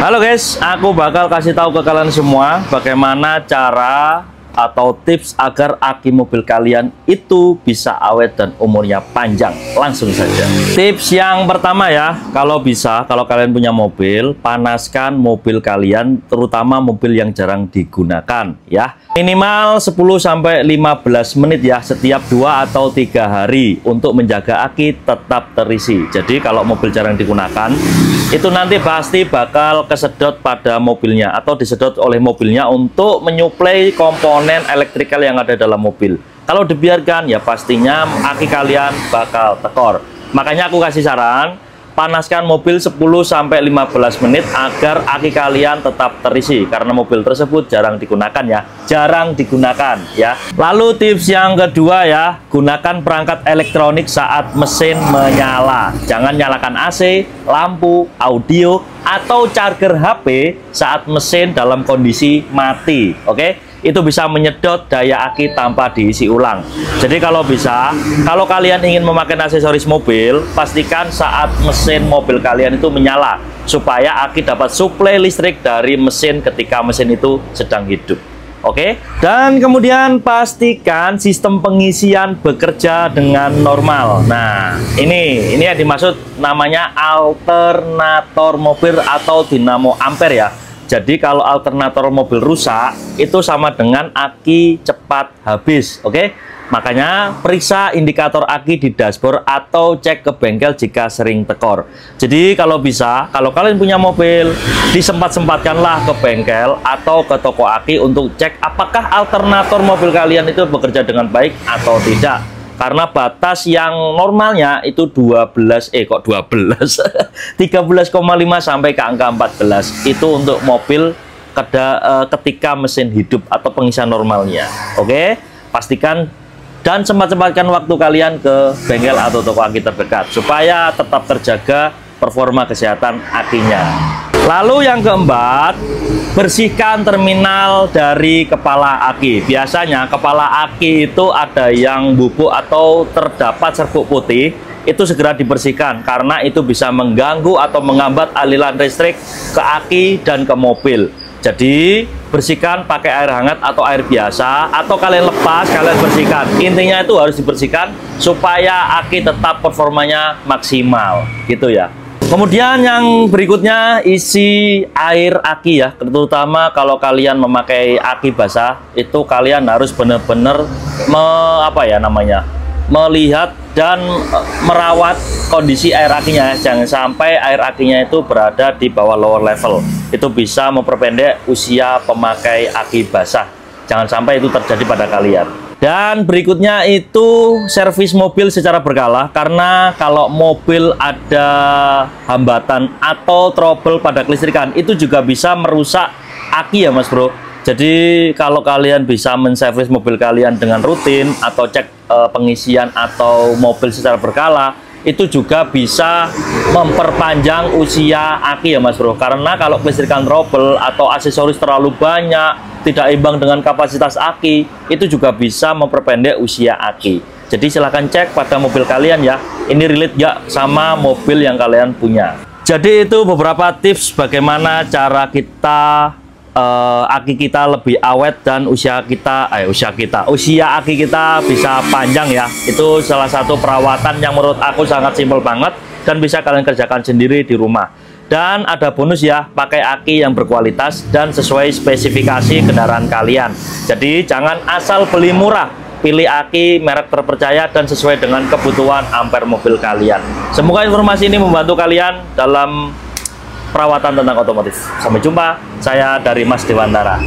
Halo guys, aku bakal kasih tahu ke kalian semua bagaimana cara atau tips agar aki mobil kalian itu bisa awet dan umurnya panjang. Langsung saja. Tips yang pertama ya, kalau bisa, kalau kalian punya mobil, panaskan mobil kalian, terutama mobil yang jarang digunakan ya. Minimal 10-15 menit ya, setiap 2 atau 3 hari untuk menjaga aki tetap terisi. Jadi kalau mobil jarang digunakan, itu nanti pasti bakal kesedot pada mobilnya atau disedot oleh mobilnya untuk menyuplai komponen elektrikal yang ada dalam mobil. Kalau dibiarkan ya pastinya aki kalian bakal tekor. Makanya aku kasih saran, panaskan mobil 10-15 menit agar aki kalian tetap terisi, karena mobil tersebut jarang digunakan ya, jarang digunakan ya. Lalu tips yang kedua ya, gunakan perangkat elektronik saat mesin menyala. Jangan nyalakan AC, lampu, audio, atau charger HP saat mesin dalam kondisi mati. Oke? Itu bisa menyedot daya aki tanpa diisi ulang. Jadi kalau bisa, kalau kalian ingin memakai aksesoris mobil, pastikan saat mesin mobil kalian itu menyala, supaya aki dapat suplai listrik dari mesin ketika mesin itu sedang hidup. Oke? Dan kemudian pastikan sistem pengisian bekerja dengan normal. Nah, ini yang dimaksud namanya alternator mobil atau dinamo ampere ya. Jadi kalau alternator mobil rusak, itu sama dengan aki cepat habis, oke? Makanya periksa indikator aki di dashboard atau cek ke bengkel jika sering tekor. Jadi kalau bisa, kalau kalian punya mobil, disempat-sempatkanlah ke bengkel atau ke toko aki untuk cek apakah alternator mobil kalian itu bekerja dengan baik atau tidak. Karena batas yang normalnya itu 13 13,5 sampai ke angka 14 itu untuk mobil ketika mesin hidup atau pengisian normalnya. Oke, pastikan dan sempat-sempatkan waktu kalian ke bengkel atau toko aki terdekat supaya tetap terjaga performa kesehatan akinya. Lalu yang keempat, bersihkan terminal dari kepala aki. Biasanya kepala aki itu ada yang bubuk atau terdapat serbuk putih, itu segera dibersihkan karena itu bisa mengganggu atau menghambat aliran listrik ke aki dan ke mobil. Jadi bersihkan pakai air hangat atau air biasa, atau kalian lepas, kalian bersihkan. Intinya itu harus dibersihkan supaya aki tetap performanya maksimal gitu ya. Kemudian yang berikutnya, isi air aki ya, terutama kalau kalian memakai aki basah, itu kalian harus benar-benar melihat dan merawat kondisi air akinya. Jangan sampai air akinya itu berada di bawah lower level. Itu bisa memperpendek usia pemakai aki basah. Jangan sampai itu terjadi pada kalian. Dan berikutnya itu servis mobil secara berkala, karena kalau mobil ada hambatan atau trouble pada kelistrikan, itu juga bisa merusak aki ya mas bro. Jadi kalau kalian bisa menservis mobil kalian dengan rutin atau cek pengisian atau mobil secara berkala, itu juga bisa memperpanjang usia aki ya mas bro. Karena kalau kelistrikan trouble atau aksesoris terlalu banyak, tidak imbang dengan kapasitas aki, itu juga bisa memperpendek usia aki. Jadi silahkan cek pada mobil kalian ya, ini relate nggak sama mobil yang kalian punya. Jadi itu beberapa tips bagaimana cara kita aki kita lebih awet dan usia aki kita bisa panjang ya. Itu salah satu perawatan yang menurut aku sangat simpel banget dan bisa kalian kerjakan sendiri di rumah. Dan ada bonus ya, pakai aki yang berkualitas dan sesuai spesifikasi kendaraan kalian. Jadi jangan asal beli murah, pilih aki merek terpercaya dan sesuai dengan kebutuhan ampere mobil kalian. Semoga informasi ini membantu kalian dalam perawatan tentang otomotif. Sampai jumpa, saya dari Mas Dewantara.